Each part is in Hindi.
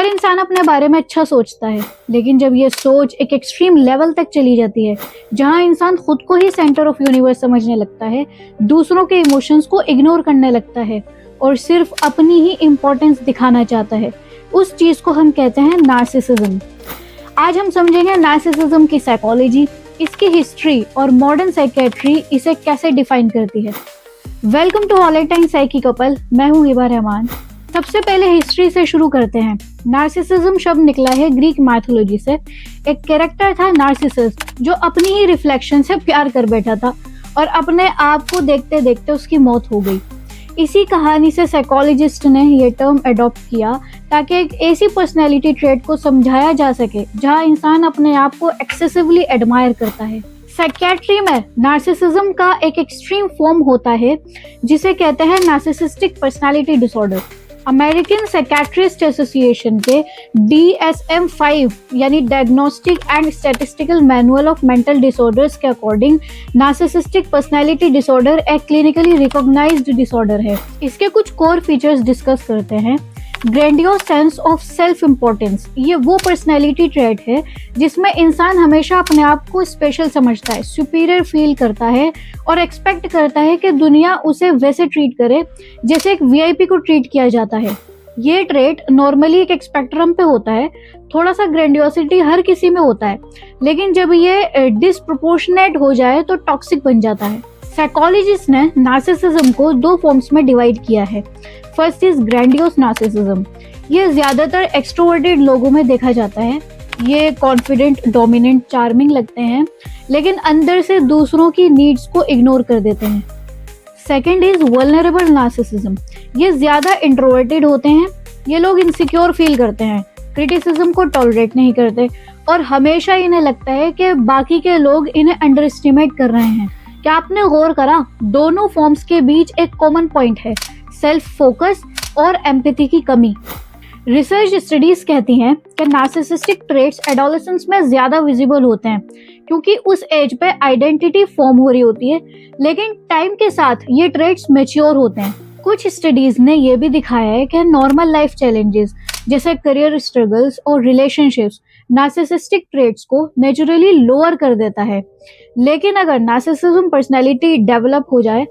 हर इंसान अपने बारे में अच्छा सोचता है, लेकिन जब ये सोच एक एक्सट्रीम लेवल तक चली जाती है जहां इंसान खुद को ही सेंटर ऑफ यूनिवर्स समझने लगता है, दूसरों के इमोशंस को इग्नोर करने लगता है और सिर्फ अपनी ही इम्पोर्टेंस दिखाना चाहता है, उस चीज को हम कहते हैं नार्सिसिज्म। आज हम समझेंगे नार्सिसिज्म की साइकोलॉजी, इसकी हिस्ट्री और मॉडर्न साइकेट्री इसे कैसे डिफाइन करती है। वेलकम टू हॉलेटाइन साइकी कपल, मैं हूँ हिबा रहमान। सबसे पहले हिस्ट्री से शुरू करते हैं। नार्सिसिज्म शब्द निकला है ग्रीक माइथोलॉजी से। एक कैरेक्टर था नार्सिसस जो अपनी ही रिफ्लेक्शन से प्यार कर बैठा था और अपने आप को देखते देखते उसकी मौत हो गई। इसी कहानी से साइकोलॉजिस्ट ने ये टर्म अडॉप्ट किया ताकि एक ऐसी पर्सनैलिटी ट्रेट को समझाया जा सके जहां इंसान अपने आप को एक्सेसिवली एडमायर करता है। साइकियाट्री में नार्सिसिज्म का एक एक्सट्रीम फॉर्म होता है जिसे कहते हैं narcissistic personality disorder. American psychiatrist association के DSM-5 यानी diagnostic and statistical manual of mental disorders के अकॉर्डिंग नार्सिसिस्टिक पर्सनालिटी डिसऑर्डर एक क्लिनिकली रिकॉग्नाइज्ड डिसऑर्डर है। इसके कुछ कोर फीचर्स डिस्कस करते हैं। Grandiose sense of self importance, ये वो पर्सनैलिटी ट्रेट है जिसमें इंसान हमेशा अपने आप को स्पेशल समझता है, सुपीरियर फील करता है और एक्सपेक्ट करता है कि दुनिया उसे वैसे ट्रीट करे जैसे एक VIP को ट्रीट किया जाता है। ये ट्रेट नॉर्मली एक स्पेक्ट्रम पे होता है, थोड़ा सा ग्रैंडियोसिटी हर किसी में होता है, लेकिन जब ये डिसप्रोपोर्शनेट हो जाए तो टॉक्सिक बन जाता है। साइकोलॉजिस्ट ने नार्सिसिज्म को दो फॉर्म्स में डिवाइड किया है। First is grandiose narcissism. ये ज्यादातर एक्सट्रोवर्टेड लोगों में देखा जाता है। ये कॉन्फिडेंट, डोमिनेंट, चार्मिंग लगते हैं, लेकिन अंदर से दूसरों की नीड्स को इग्नोर कर देते हैं। Second is vulnerable narcissism. ये ज्यादा इंट्रोवर्टेड होते हैं। ये लोग इनसिक्योर फील करते हैं, क्रिटिसिज्म को टॉलरेट नहीं करते और हमेशा इन्हें लगता है कि बाकी के लोग इन्हें अंडर एस्टिमेट कर रहे हैं। क्या आपने गौर करा, दोनों फॉर्म्स के बीच एक कॉमन पॉइंट है, सेल्फ फोकस और एम्पैथी की कमी। रिसर्च स्टडीज कहती हैं कि नार्सिसिस्टिक ट्रेट्स एडोलेसेंस में ज्यादा विजिबल होते हैं क्योंकि उस एज पे आइडेंटिटी फॉर्म हो रही होती है, लेकिन टाइम के साथ ये ट्रेट्स मैच्योर होते हैं। कुछ स्टडीज ने यह भी दिखाया है कि नॉर्मल लाइफ चैलेंजेस जैसे करियर स्ट्रगल्स और रिलेशनशिप्स नार्सिसिस्टिक ट्रेट्स को नेचुरली लोअर कर देता है। लेकिन अगर नार्सिसिज्म पर्सनैलिटी डेवलप हो जाए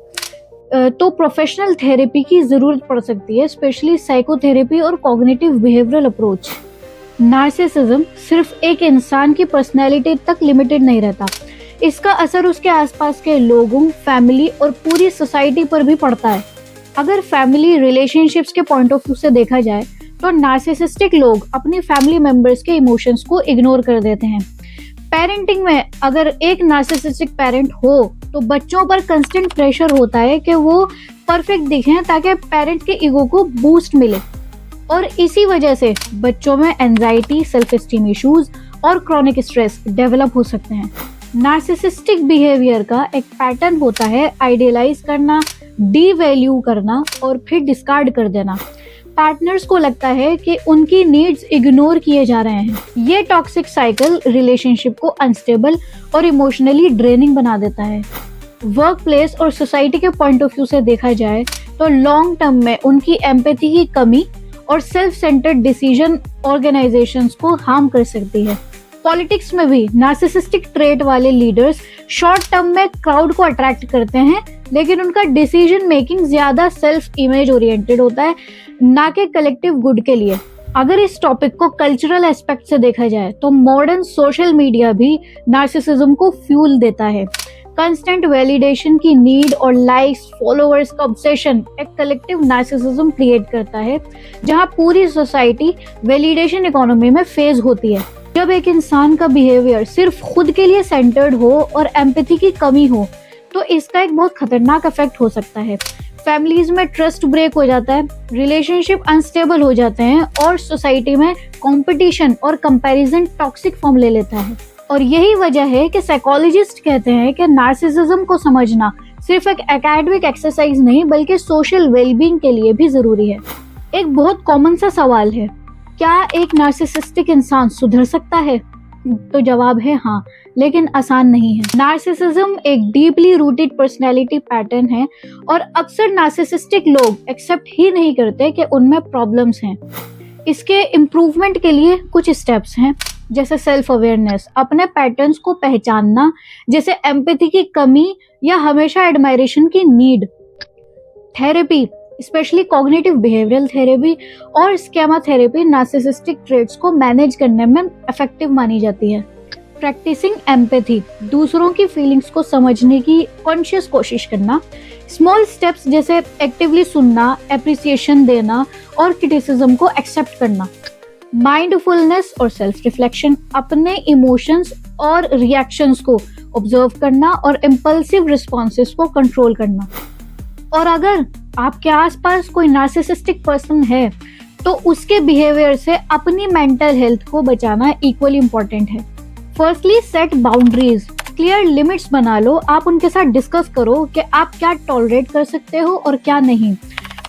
तो प्रोफेशनल थेरेपी की जरूरत पड़ सकती है, स्पेशली साइकोथेरेपी और कॉग्निटिव बिहेवियरल अप्रोच। नार्सिसिज्म सिर्फ एक इंसान की पर्सनैलिटी तक लिमिटेड नहीं रहता, इसका असर उसके आसपास के लोगों, फैमिली और पूरी सोसाइटी पर भी पड़ता है। अगर फैमिली रिलेशनशिप्स के पॉइंट ऑफ व्यू से देखा जाए तो नार्सिसिस्टिक लोग अपनी फैमिली मेंबर्स के इमोशंस को इग्नोर कर देते हैं। पेरेंटिंग में अगर एक नार्सिसिस्टिक पेरेंट हो तो बच्चों पर कंस्टेंट प्रेशर होता है कि वो परफेक्ट दिखें ताकि पेरेंट के ईगो को बूस्ट मिले, और इसी वजह से बच्चों में एंजाइटी, सेल्फ एस्टीम इश्यूज और क्रॉनिक स्ट्रेस डेवलप हो सकते हैं। नार्सिसिस्टिक बिहेवियर का एक पैटर्न होता है आइडियलाइज करना, डीवैल्यू करना और फिर डिस्कार्ड कर देना। पार्टनर्स को लगता है कि उनकी नीड्स इग्नोर किए जा रहे हैं। ये टॉक्सिक साइकिल रिलेशनशिप को अनस्टेबल और इमोशनली ड्रेनिंग बना देता है। वर्क प्लेस और सोसाइटी के पॉइंट ऑफ व्यू से देखा जाए तो लॉन्ग टर्म में उनकी एम्पैथी की कमी और सेल्फ सेंटर्ड डिसीजन ऑर्गेनाइजेशंस को हार्म कर सकती है। पॉलिटिक्स में भी नार्सिसिस्टिक ट्रेट वाले लीडर्स शॉर्ट टर्म में क्राउड को अट्रैक्ट करते हैं, लेकिन उनका डिसीजन मेकिंग ज्यादा सेल्फ इमेज ओरिएंटेड होता है, ना कि कलेक्टिव गुड के लिए। अगर इस टॉपिक को कल्चरल एस्पेक्ट से देखा जाए तो मॉडर्न सोशल मीडिया भी नार्सिसिज्म को फ्यूल देता है। कंस्टेंट वैलिडेशन की नीड और लाइक्स, फॉलोअर्स का ऑब्सेशन एक कलेक्टिव नार्सिसिज्म क्रिएट करता है, जहां पूरी सोसाइटी वैलिडेशन इकोनॉमी में फेज होती है। जब एक इंसान का बिहेवियर सिर्फ खुद के लिए सेंटर्ड हो और एम्पैथी की कमी हो तो इसका एक बहुत खतरनाक इफेक्ट हो सकता है। फैमिलीज में ट्रस्ट ब्रेक हो जाता है, रिलेशनशिप अनस्टेबल हो जाते हैं और सोसाइटी में कंपटीशन और कंपैरिजन टॉक्सिक फॉर्म ले लेता है। और यही वजह है कि साइकोलॉजिस्ट कहते हैं कि नार्सिसिज्म को समझना सिर्फ एक एकेडमिक एक्सरसाइज नहीं बल्कि सोशल वेलबींग के लिए भी जरूरी है। एक बहुत कॉमन सा सवाल है, क्या एक नार्सिसिस्टिक इंसान सुधर सकता है? तो जवाब है हाँ, लेकिन आसान नहीं है। नार्सिसिज्म एक डीपली रूटेड पर्सनैलिटी पैटर्न है और अक्सर नार्सिसिस्टिक लोग एक्सेप्ट ही नहीं करते कि उनमें प्रॉब्लम्स हैं। इसके इम्प्रूवमेंट के लिए कुछ स्टेप्स हैं, जैसे सेल्फ अवेयरनेस, अपने पैटर्न्स को पहचानना, जैसे एम्पैथी की कमी या हमेशा एडमायरेशन की need. Therapy, specially cognitive behavioural therapy और स्केमा थेरेपी नार्सिसिस्टिक ट्रेट्स को मैनेज करने में इफेक्टिव मानी जाती है। प्रैक्टिसिंग एम्पैथी, दूसरों की फीलिंग्स को समझने की कॉन्शियस कोशिश करना। स्मॉल स्टेप्स जैसे एक्टिवली सुनना, एप्रिसिएशन देना और क्रिटिसिज्म को एक्सेप्ट करना। माइंडफुलनेस और सेल्फ रिफ्लेक्शन, अपने इमोशंस और रिएक्शंस को ऑब्जर्व करना और इम्पल्सिव रिस्पॉन्सेस को कंट्रोल करना। और अगर आपके आसपास कोई नार्सिसिस्टिक पर्सन है तो उसके बिहेवियर से अपनी मेंटल हेल्थ को बचाना इक्वली इम्पोर्टेंट है। Firstly set boundaries, clear limits बना लो। आप उनके साथ डिस्कस करो कि आप क्या टॉलरेट कर सकते हो और क्या नहीं।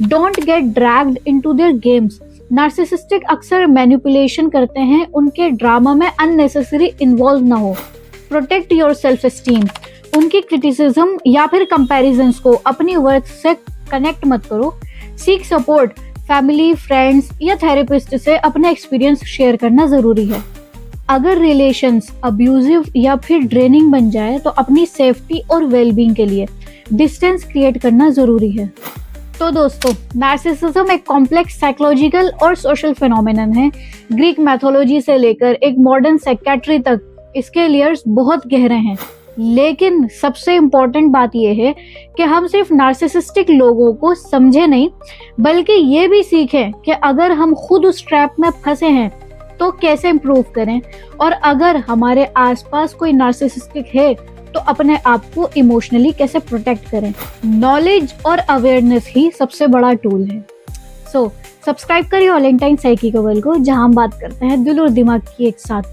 Don't get dragged into their games. Narcissistic अक्सर मैनिपुलेशन करते हैं, उनके ड्रामा में अननेसेसरी इन्वॉल्व ना हो। प्रोटेक्ट योर सेल्फ एस्टीम, उनकी क्रिटिसिज्म या फिर कंपैरिजंस को अपनी वर्थ से कनेक्ट मत करो। सीक सपोर्ट, फैमिली, फ्रेंड्स या थेरेपिस्ट से अपने एक्सपीरियंस शेयर करना जरूरी है। अगर रिलेशंस अब्यूजिव या फिर ड्रेनिंग बन जाए तो अपनी सेफ्टी और वेलबींग के लिए डिस्टेंस क्रिएट करना जरूरी है। तो दोस्तों, नार्सिसिज्म एक कॉम्प्लेक्स साइकोलॉजिकल और सोशल फिनोमेनन है। ग्रीक मैथोलॉजी से लेकर एक मॉडर्न साइकियाट्री तक इसके लेयर्स बहुत गहरे हैं। लेकिन सबसे इम्पोर्टेंट बात यह है कि हम सिर्फ नार्सिसिस्टिक लोगों को समझे नहीं, बल्कि ये भी सीखें कि अगर हम खुद उस ट्रैप में फंसे हैं तो कैसे इम्प्रूव करें, और अगर हमारे आसपास कोई नार्सिसिस्टिक है तो अपने आप को इमोशनली कैसे प्रोटेक्ट करें। नॉलेज और अवेयरनेस ही सबसे बड़ा टूल है। सो सब्सक्राइब करिए ऑलेंटाइन साइकी कवल को, जहां हम बात करते हैं दिल और दिमाग की एक साथ।